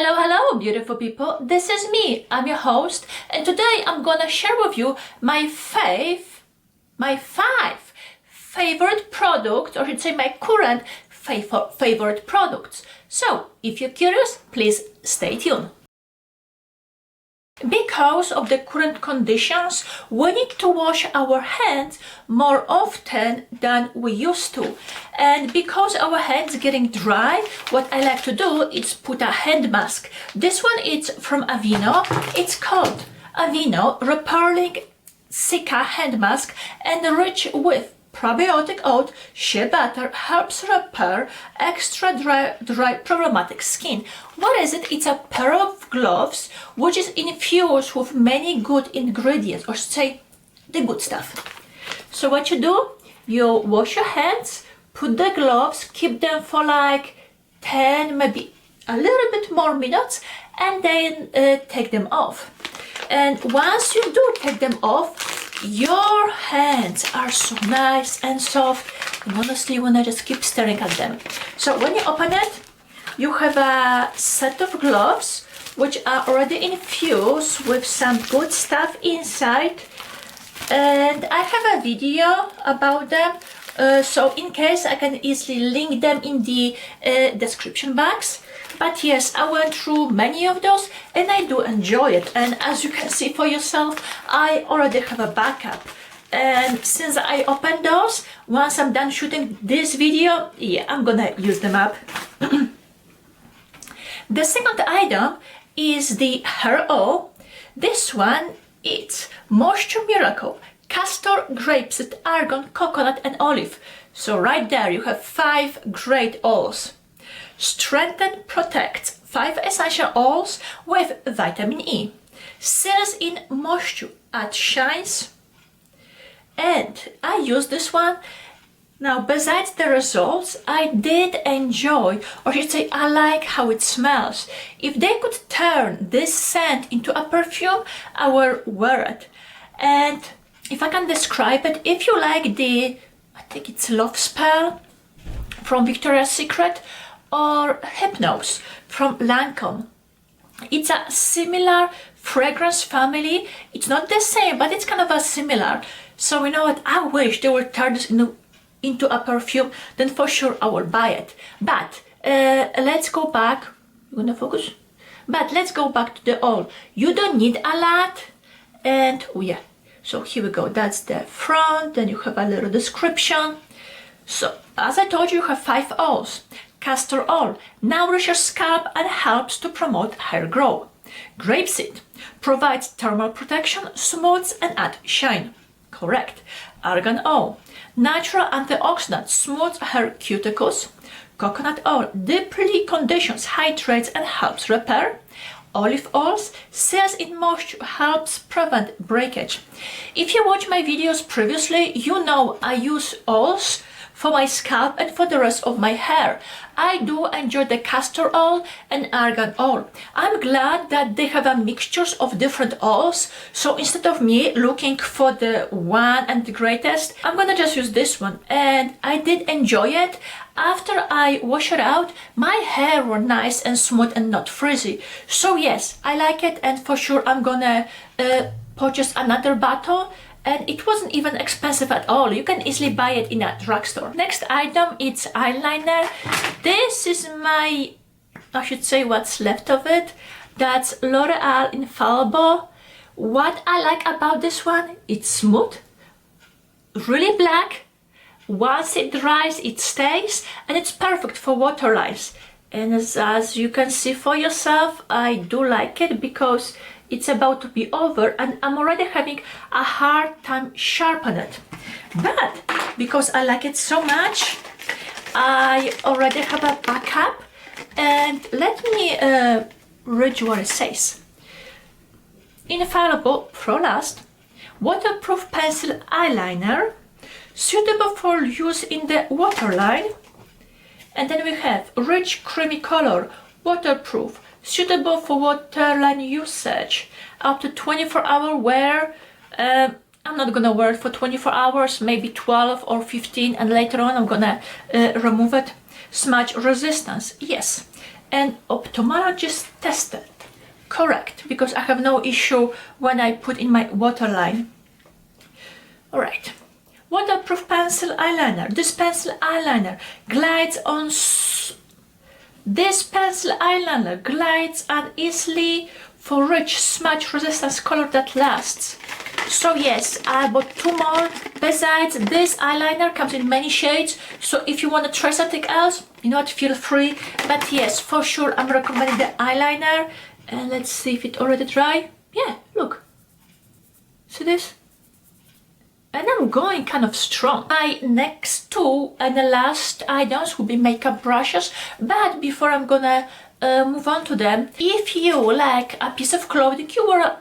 Hello, hello, beautiful people. This is me. I'm your host, and today I'm gonna share with you my five favorite products, or I should say my current favorite products. So, if you're curious, please stay tuned. Because of the current conditions, we need to wash our hands more often than we used to. And because our hands getting dry, what I like to do is put a hand mask. This one is from AVEENO. It's called AVEENO Repairing Cica Hand Mask and rich with probiotic oat, shea butter, helps repair extra dry problematic skin. What is it? It's a pair of gloves which is infused with many good ingredients, or say the good stuff. So what you do, you wash your hands, put the gloves, keep them for like 10, maybe a little bit more minutes, and then take them off. And once you do take them off, your hands are so nice and soft, and honestly you wanna just keep staring at them. So when you open it, you have a set of gloves which are already infused with some good stuff inside, and I have a video about them, so in case I can easily link them in the description box. But yes, I went through many of those and I do enjoy it, and as you can see for yourself, I already have a backup. And since I opened those, once I'm done shooting this video, yeah, I'm gonna use them up. The second item is the hair oil. This one, it's Moisture Miracle, Castor, Grapeseed, Argan, Coconut and Olive. So right there you have 5 great oils. Strengthen, protects, 5 essential oils with vitamin E. Seals in moisture, adds shines. And I use this one. Now, besides the results, I did enjoy, or I should say I like how it smells. If they could turn this scent into a perfume, I will wear it. And if I can describe it, if you like the, I think it's Love Spell from Victoria's Secret, or Hypnose from Lancome. It's a similar fragrance family. It's not the same, but it's kind of a similar. So you know what, I wish they would turn this into a perfume, then for sure I will buy it. But let's go back. You gonna focus? But let's go back to the oil. You don't need a lot. And oh yeah, so here we go. That's the front. Then you have a little description. So as I told you, you have 5 oils. Castor oil nourishes your scalp and helps to promote hair growth. Grapeseed provides thermal protection, smooths and adds shine. Correct. Argan oil, natural antioxidant, smooths hair cuticles. Coconut oil deeply conditions, hydrates and helps repair. Olive oils, seals in moisture, helps prevent breakage. If you watch my videos previously, you know I use oils for my scalp and for the rest of my hair. I do enjoy the castor oil and argan oil. I'm glad that they have a mixtures of different oils, so instead of me looking for the one and the greatest, I'm gonna just use this one, and I did enjoy it. After I wash it out, my hair were nice and smooth and not frizzy. So yes, I like it, and for sure I'm gonna purchase another bottle. And it wasn't even expensive at all. You can easily buy it in a drugstore. Next item, it's eyeliner. This is my, I should say what's left of it. That's L'Oreal Infallable. What I like about this one, it's smooth, really black. Once it dries, it stays, and it's perfect for waterlines. And as you can see for yourself, I do like it because it's about to be over and I'm already having a hard time sharpening it. But because I like it so much, I already have a backup, and let me read you what it says. Infallable Pro Last waterproof pencil eyeliner, suitable for use in the waterline. And then we have rich creamy color, waterproof, suitable for waterline usage, up to 24-hour wear. I'm not gonna wear it for 24 hours, maybe 12 or 15, and later on I'm gonna remove it. Smudge resistance, yes. and ophthalmologist tested. Correct, because I have no issue when I put in my waterline. Alright, waterproof pencil eyeliner. This pencil eyeliner glides on. This pencil eyeliner glides uneasily for rich smudge resistance color that lasts. So yes, I bought 2 more. Besides, this eyeliner comes in many shades, so if you want to try something else, you know what, feel free. But yes, for sure I'm recommending the eyeliner. And let's see if it already dry. Yeah, look. See this? And I'm going kind of strong. My next 2 and the last items will be makeup brushes, but before I'm gonna move on to them, if you like a piece of clothing,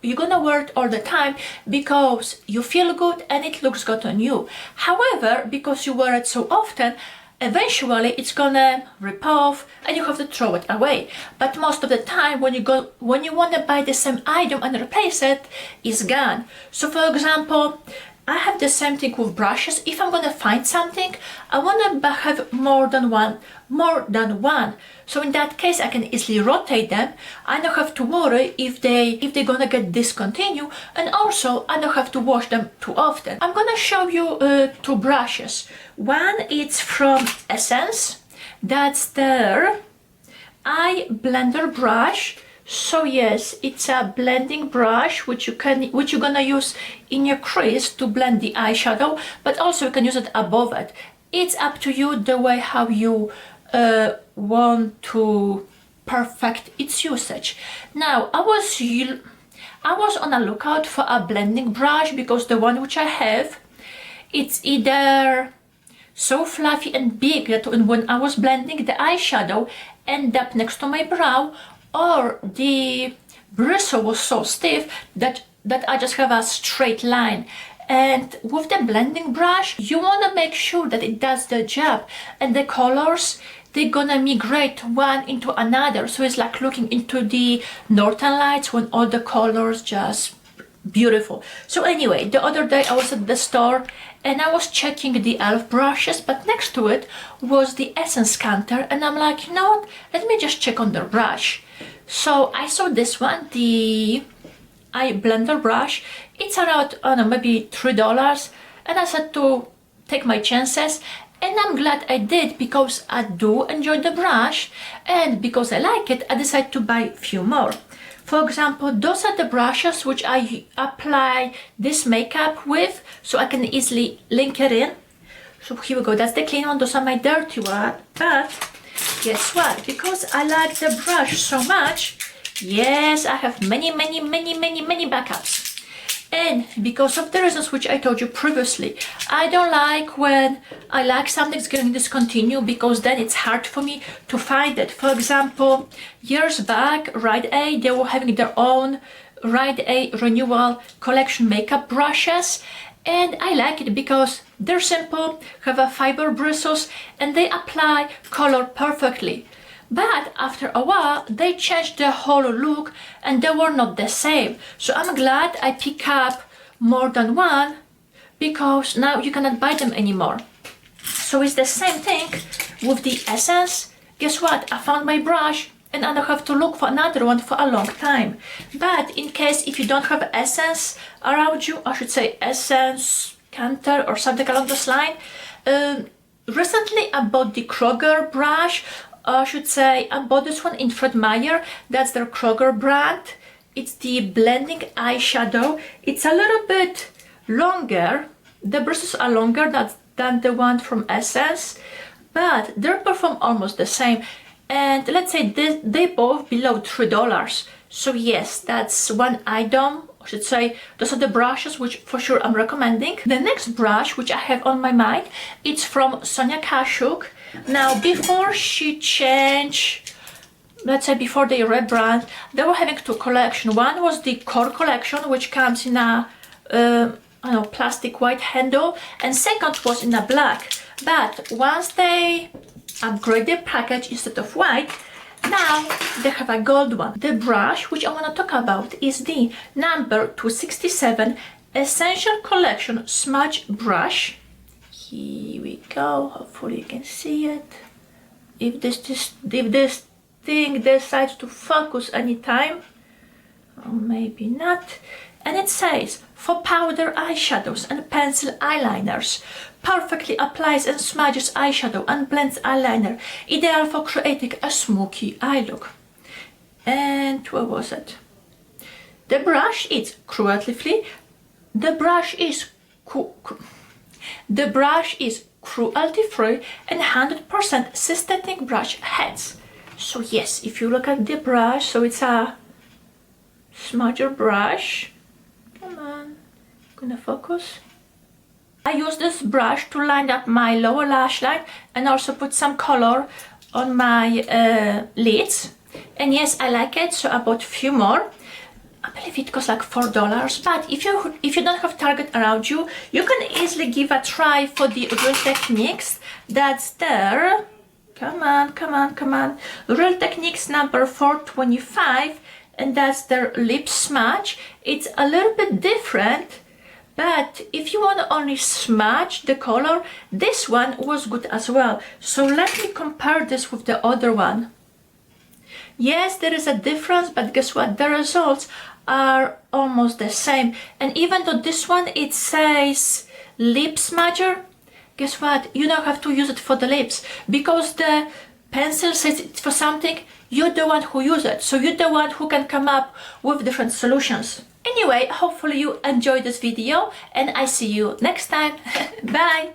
you're gonna wear it all the time because you feel good and it looks good on you. However, because you wear it so often, eventually it's gonna rip off and you have to throw it away. But most of the time when you want to buy the same item and replace it, it's gone. So for example, I have the same thing with brushes. If I'm gonna find something, I want to have more than one. So in that case, I can easily rotate them. I don't have to worry if they're gonna get discontinued, and also I don't have to wash them too often. I'm gonna show you 2 brushes. One is from Essence. That's their eye blender brush. So yes, it's a blending brush which you're gonna use in your crease to blend the eyeshadow, but also you can use it above it. It's up to you the way how you want to perfect its usage. Now I was on a lookout for a blending brush because the one which I have, it's either so fluffy and big that when I was blending the eyeshadow end up next to my brow, or the bristle was so stiff that I just have a straight line. And with the blending brush, you want to make sure that it does the job, and the colors, they're gonna migrate one into another, so it's like looking into the northern lights when all the colors just beautiful. So anyway, the other day I was at the store and I was checking the e.l.f. brushes, but next to it was the Essence counter, and I'm like, you know what, let me just check on the brush. So I saw this one, the eye blender brush. It's around, I don't know, maybe $3, and I said to take my chances, and I'm glad I did because I do enjoy the brush, and because I like it, I decided to buy a few more. For example, those are the brushes which I apply this makeup with, so I can easily link it in. So here we go, that's the clean one, those are my dirty one. But guess what, because I like the brush so much, yes, I have many backups. And because of the reasons which I told you previously, I don't like when I like something's getting discontinued, because then it's hard for me to find it. For example, years back, Rite Aid, they were having their own Rite Aid renewal collection makeup brushes, and I like it because they're simple, have a fiber bristles, and they apply color perfectly. But after a while, they changed the whole look and they were not the same. So I'm glad I pick up more than one, because now you cannot buy them anymore. So it's the same thing with the Essence. Guess what? I found my brush and I don't have to look for another one for a long time. But in case if you don't have Essence around you, I should say Essence Canter or something along this line. Recently I bought the KROGER brush. I should say I bought this one in Fred Meyer. That's their KROGER brand. It's the blending eyeshadow. It's a little bit longer. The bristles are longer than the one from Essence, but they perform almost the same. And let's say they both below $3. So yes, that's one item. I should say those are the brushes which for sure I'm recommending. The next brush which I have on my mind, it's from SONIA KASHUK. Now before she changed, let's say before they rebrand, they were having two collections. One was the core collection, which comes in a I don't know, plastic white handle, and second was in a black. But once they upgrade the package, instead of white, now they have a gold one. The brush which I want to talk about is the number 267 Essential Collection Smudge brush. Here we go. Hopefully you can see it. If this thing decides to focus anytime. Or maybe not. And it says, for powder eyeshadows and pencil eyeliners, perfectly applies and smudges eyeshadow and blends eyeliner, ideal for creating a smoky eye look. And what was it? The brush is cruelty-free. The brush is cruelty-free and 100% synthetic brush heads. So yes, if you look at the brush, so it's a smudger brush. Come on, gonna focus. I use this brush to line up my lower lash line and also put some color on my lids. And yes, I like it, so I bought a few more. I believe it costs like $4, but if you don't have Target around you, you can easily give a try for the Real Techniques. That's there. Come on, come on, come on. Real Techniques number 425, and that's their lip smudge. It's a little bit different, but if you want to only smudge the color, this one was good as well. So let me compare this with the other one. Yes, there is a difference, but guess what? The results are almost the same. And even though this one, it says lip smudger, guess what? You don't have to use it for the lips, because the pencil says it's for something. You're the one who uses it, so you're the one who can come up with different solutions. Anyway, hopefully you enjoyed this video, and I see you next time. Bye!